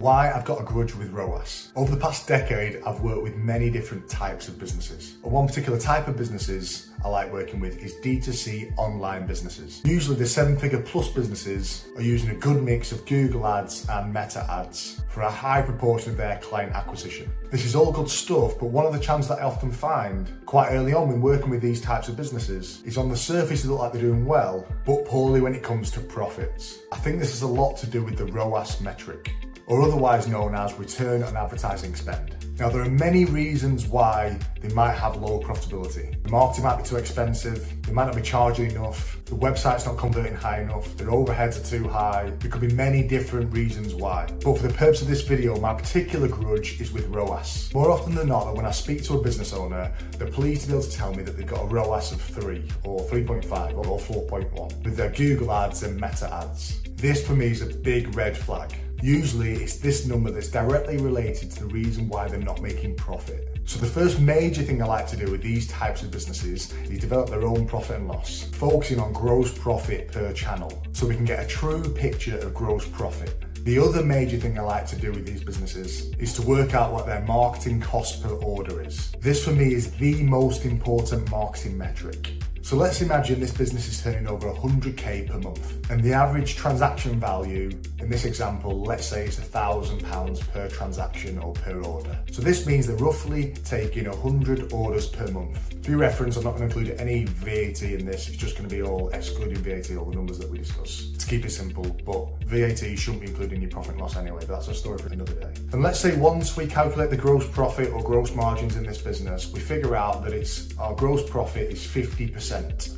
Why I've got a grudge with ROAS. Over the past decade, I've worked with many different types of businesses. But one particular type of businesses I like working with is D2C online businesses. Usually the 7-figure plus businesses are using a good mix of Google ads and Meta ads for a high proportion of their client acquisition. This is all good stuff, but one of the challenges that I often find quite early on when working with these types of businesses is on the surface they look like they're doing well, but poorly when it comes to profits. I think this has a lot to do with the ROAS metric, or otherwise known as return on advertising spend. Now, there are many reasons why they might have low profitability. The marketing might be too expensive, they might not be charging enough, the website's not converting high enough, their overheads are too high. There could be many different reasons why. But for the purpose of this video, my particular grudge is with ROAS. More often than not, when I speak to a business owner, they're pleased to be able to tell me that they've got a ROAS of 3 or 3.5 or 4.1 with their Google ads and Meta ads. This for me is a big red flag. Usually it's this number that's directly related to the reason why they're not making profit. So the first major thing I like to do with these types of businesses is develop their own profit and loss, focusing on gross profit per channel so we can get a true picture of gross profit. The other major thing I like to do with these businesses is to work out what their marketing cost per order is. This for me is the most important marketing metric. So let's imagine this business is turning over 100k per month, and the average transaction value in this example, let's say it's £1,000 per transaction or per order. So this means they're roughly taking 100 orders per month. For your reference, I'm not going to include any VAT in this, it's just going to be all excluding VAT, all the numbers that we discuss, to keep it simple, but VAT shouldn't be included in your profit and loss anyway, but that's a story for another day. And let's say once we calculate the gross profit or gross margins in this business, we figure out that our gross profit is 50%.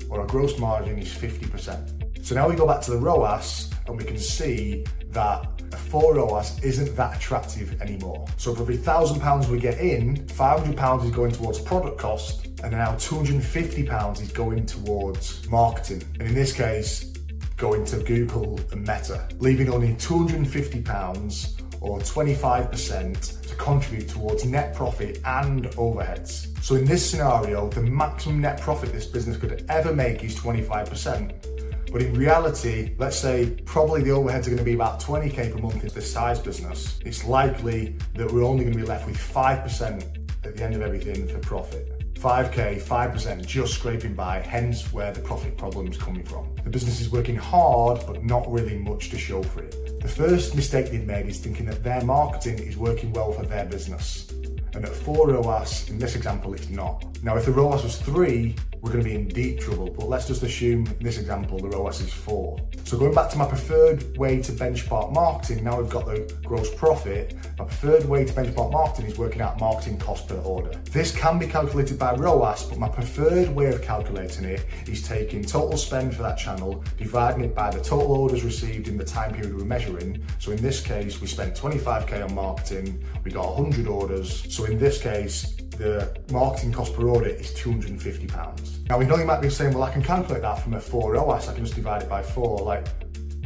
Or our gross margin is 50%. So now we go back to the ROAS and we can see that a 4 ROAS isn't that attractive anymore. So for every £1,000 we get in, £500 is going towards product cost, and now £250 is going towards marketing. And in this case, going to Google and Meta, leaving only £250 or 25% to contribute towards net profit and overheads. So in this scenario, the maximum net profit this business could ever make is 25%. But in reality, let's say probably the overheads are going to be about 20k per month in this size business. It's likely that we're only going to be left with 5% at the end of everything for profit. 5k, 5% just scraping by, hence where the profit problem is coming from. The business is working hard, but not really much to show for it. The first mistake they've made is thinking that their marketing is working well for their business. And at 4 ROAS, in this example, it's not. Now, if the ROAS was 3, we're going to be in deep trouble, but let's just assume in this example, the ROAS is 4. So going back to my preferred way to benchmark marketing, now we've got the gross profit, my preferred way to benchmark marketing is working out marketing cost per order. This can be calculated by ROAS, but my preferred way of calculating it is taking total spend for that channel, dividing it by the total orders received in the time period we're measuring. So in this case, we spent 25k on marketing, we got 100 orders. So in this case, the marketing cost per order is £250. Now, we know you might be saying, well, I can calculate that from a 4 ROAS, I can just divide it by 4. Like,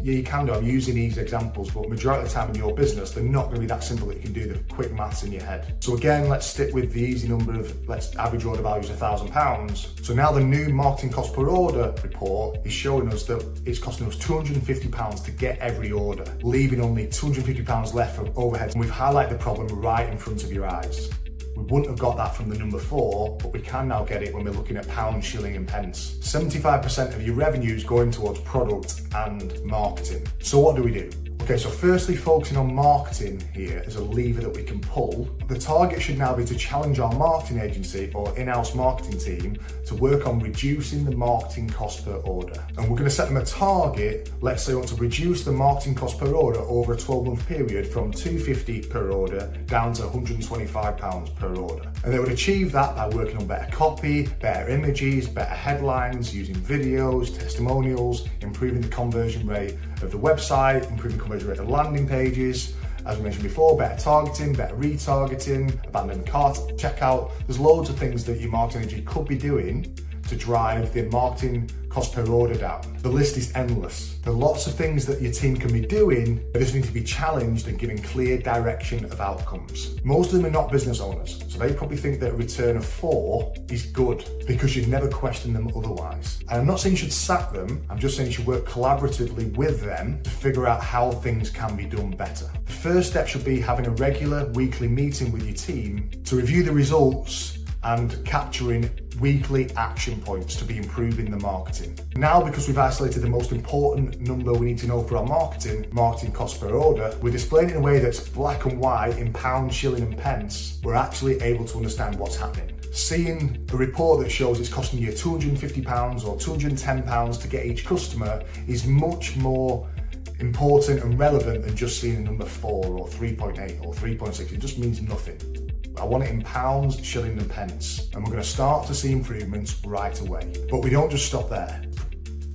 yeah, you can do, I'm using these examples, but majority of the time in your business, they're not gonna be that simple that you can do the quick maths in your head. So again, let's stick with the easy number of, average order value is £1,000. So now the new marketing cost per order report is showing us that it's costing us £250 to get every order, leaving only £250 left for overheads. And we've highlighted the problem right in front of your eyes. We wouldn't have got that from the number 4, but we can now get it when we're looking at pounds, shilling and pence. 75% of your revenue is going towards product and marketing. So what do we do? Okay, so firstly, focusing on marketing here as a lever that we can pull. The target should now be to challenge our marketing agency or in-house marketing team to work on reducing the marketing cost per order. And we're going to set them a target. Let's say we want to reduce the marketing cost per order over a 12-month period from £250 per order down to £125 per order. And they would achieve that by working on better copy, better images, better headlines, using videos, testimonials, improving the conversion rate of the website, improving conversion rate of landing pages, as we mentioned before, better targeting, better retargeting, abandoned cart checkout. There's loads of things that your marketing agency could be doing to drive the marketing cost per order down. The list is endless. There are lots of things that your team can be doing, but just need to be challenged and given clear direction of outcomes. Most of them are not business owners, so they probably think that a return of 4 is good because you've never questioned them otherwise. And I'm not saying you should sack them, I'm just saying you should work collaboratively with them to figure out how things can be done better. The first step should be having a regular weekly meeting with your team to review the results and capturing weekly action points to be improving the marketing. Now, because we've isolated the most important number we need to know for our marketing cost per order, we're displaying it in a way that's black and white in pounds, shilling and pence. We're actually able to understand what's happening. Seeing a report that shows it's costing you £250 or £210 to get each customer is much more important and relevant than just seeing a number 4 or 3.8 or 3.6. It just means nothing. I want it in pounds, shilling and pence. And we're going to start to see improvements right away. But we don't just stop there.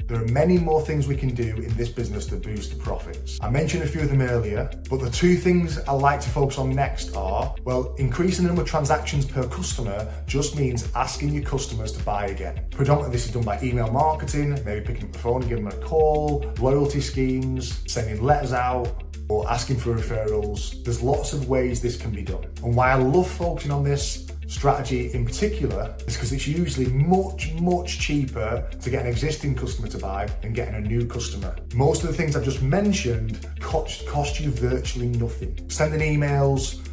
There are many more things we can do in this business to boost the profits. I mentioned a few of them earlier, but the 2 things I like to focus on next are, well, increasing the number of transactions per customer just means asking your customers to buy again. Predominantly this is done by email marketing, maybe picking up the phone and giving them a call, loyalty schemes, sending letters out, or asking for referrals. There's lots of ways this can be done. And why I love focusing on this strategy in particular is because it's usually much cheaper to get an existing customer to buy than getting a new customer. Most of the things I've just mentioned cost you virtually nothing. Sending emails,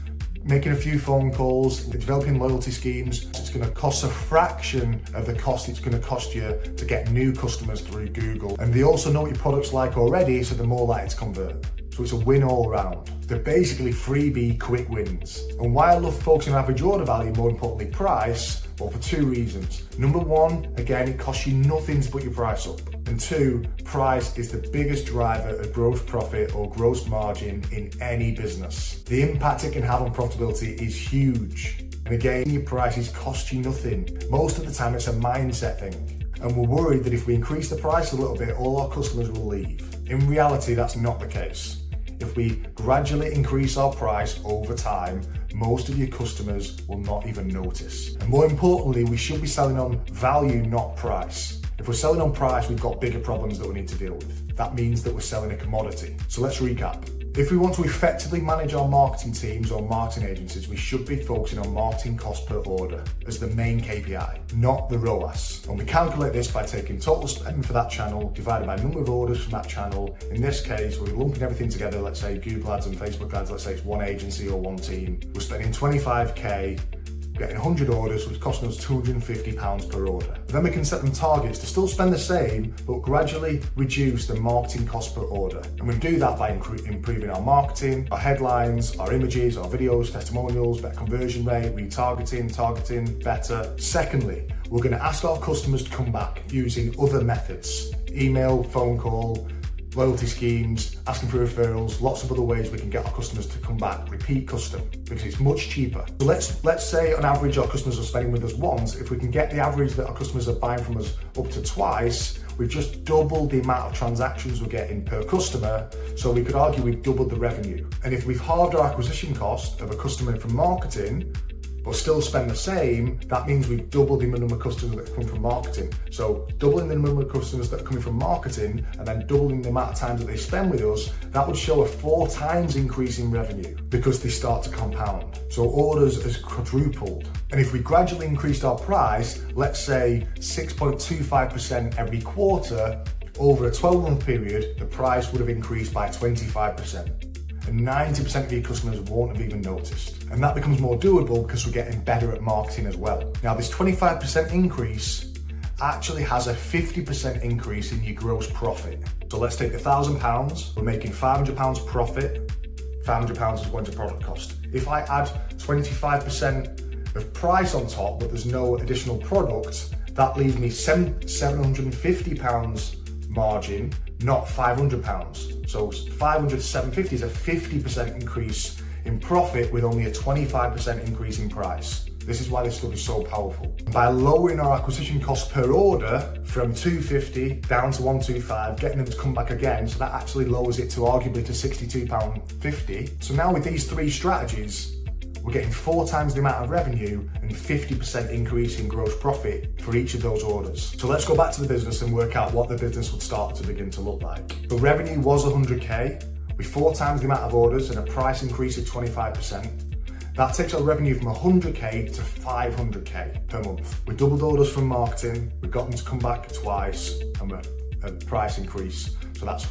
making a few phone calls, developing loyalty schemes, it's going to cost a fraction of the cost it's going to cost you to get new customers through Google. And they also know what your product's like already, so they're more likely to convert. So it's a win all round. They're basically freebie quick wins. And why I love focusing on average order value, more importantly price, well, for 2 reasons. Number 1, again, it costs you nothing to put your price up. And 2, price is the biggest driver of gross profit or gross margin in any business. The impact it can have on profitability is huge. And again, your prices cost you nothing. Most of the time it's a mindset thing. And we're worried that if we increase the price a little bit, all our customers will leave. In reality, that's not the case. If we gradually increase our price over time, most of your customers will not even notice. And more importantly, we should be selling on value, not price. If we're selling on price, we've got bigger problems that we need to deal with. That means that we're selling a commodity. So let's recap. If we want to effectively manage our marketing teams or marketing agencies, we should be focusing on marketing cost per order as the main KPI, not the ROAS. And we calculate this by taking total spend for that channel divided by number of orders from that channel. In this case, we're lumping everything together. Let's say Google ads and Facebook ads, let's say it's one agency or one team. We're spending 25k, getting 100 orders, which is costing us £250 per order. And then we can set them targets to still spend the same, but gradually reduce the marketing cost per order. And we do that by improving our marketing, our headlines, our images, our videos, testimonials, better conversion rate, retargeting, targeting better. Secondly, we're going to ask our customers to come back using other methods, email, phone call, loyalty schemes, asking for referrals, lots of other ways we can get our customers to come back, repeat custom, because it's much cheaper. So let's say on average our customers are spending with us once. If we can get the average that our customers are buying from us up to twice, we've just doubled the amount of transactions we're getting per customer, so we could argue we've doubled the revenue. And if we've halved our acquisition cost of a customer from marketing, but still spend the same, that means we've doubled the number of customers that come from marketing. So doubling the number of customers that are coming from marketing and then doubling the amount of time that they spend with us, that would show a 4 times increase in revenue because they start to compound. So orders has quadrupled. And if we gradually increased our price, let's say 6.25% every quarter, over a 12-month period, the price would have increased by 25%. And 90% of your customers won't have even noticed. And that becomes more doable because we're getting better at marketing as well. Now, this 25% increase actually has a 50% increase in your gross profit. So let's take £1,000, we're making £500 profit, £500 is going to product cost. If I add 25% of price on top, but there's no additional product, that leaves me £750 margin, not £500. So 500 to 750 is a 50% increase in profit with only a 25% increase in price. This is why this stuff is so powerful. By lowering our acquisition cost per order from £250 down to £125, getting them to come back again, so that actually lowers it to arguably to £62.50. So now with these 3 strategies, we're getting 4 times the amount of revenue and 50% increase in gross profit for each of those orders. So let's go back to the business and work out what the business would start to begin to look like. So revenue was 100k, with 4 times the amount of orders and a price increase of 25%. That takes our revenue from 100k to 500k per month. We doubled orders from marketing, we got them to come back twice, and a price increase. So that's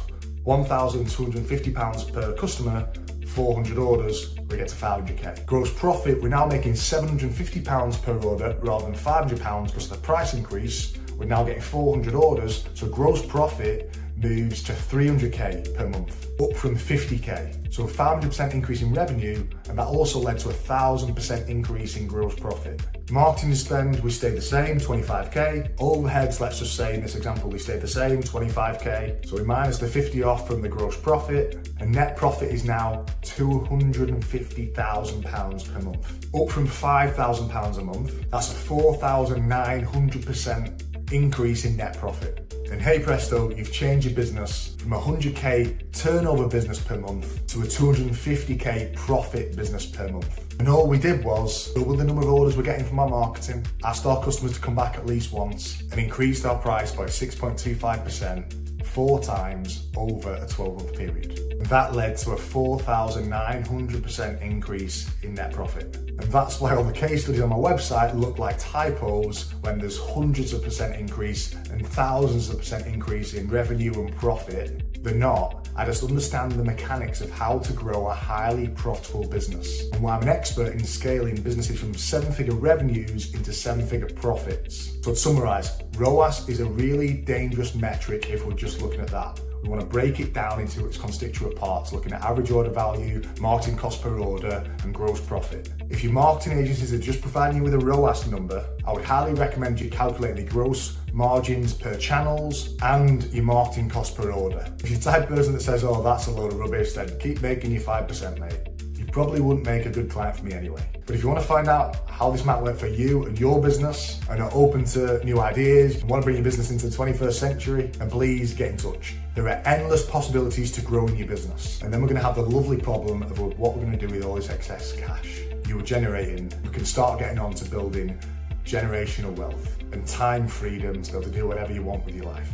£1,250 per customer, 400 orders, we get to 500k. Gross profit, we're now making £750 per order rather than £500 because of the price increase. We're now getting 400 orders, so gross profit moves to 300k per month, up from 50k. So a 500% increase in revenue, and that also led to a 1,000% increase in gross profit. Marketing spend, we stayed the same, 25k. Overheads, let's just say in this example, we stayed the same, 25k. So we minus the 50 off from the gross profit, and net profit is now £250,000 per month, up from £5,000 a month. That's a 4,900% increase in net profit. And hey presto, you've changed your business from a 100k turnover business per month to a 250k profit business per month. And all we did was double the number of orders we're getting from our marketing, asked our customers to come back at least once, and increased our price by 6.25%, 4 times over a 12-month period. And that led to a 4,900% increase in net profit. And that's why all the case studies on my website look like typos when there's hundreds of percent increase and thousands of percent increase in revenue and profit. They're not. I just understand the mechanics of how to grow a highly profitable business, and why I'm an expert in scaling businesses from 7-figure revenues into 7-figure profits. So to summarize, ROAS is a really dangerous metric if we're just looking at that. We want to break it down into its constituent parts, looking at average order value, marketing cost per order, and gross profit. If your marketing agencies are just providing you with a ROAS number, I would highly recommend you calculate the gross margins per channels and your marketing cost per order. If you're the type of person that says, oh, that's a load of rubbish, then keep making your 5%, mate. You probably wouldn't make a good client for me anyway. But if you want to find out how this might work for you and your business, and are open to new ideas, and want to bring your business into the 21st century, then please get in touch. There are endless possibilities to grow in your business. And then we're going to have the lovely problem of what we're going to do with all this excess cash you were generating. We can start getting on to building generational wealth and time freedom to be able to do whatever you want with your life.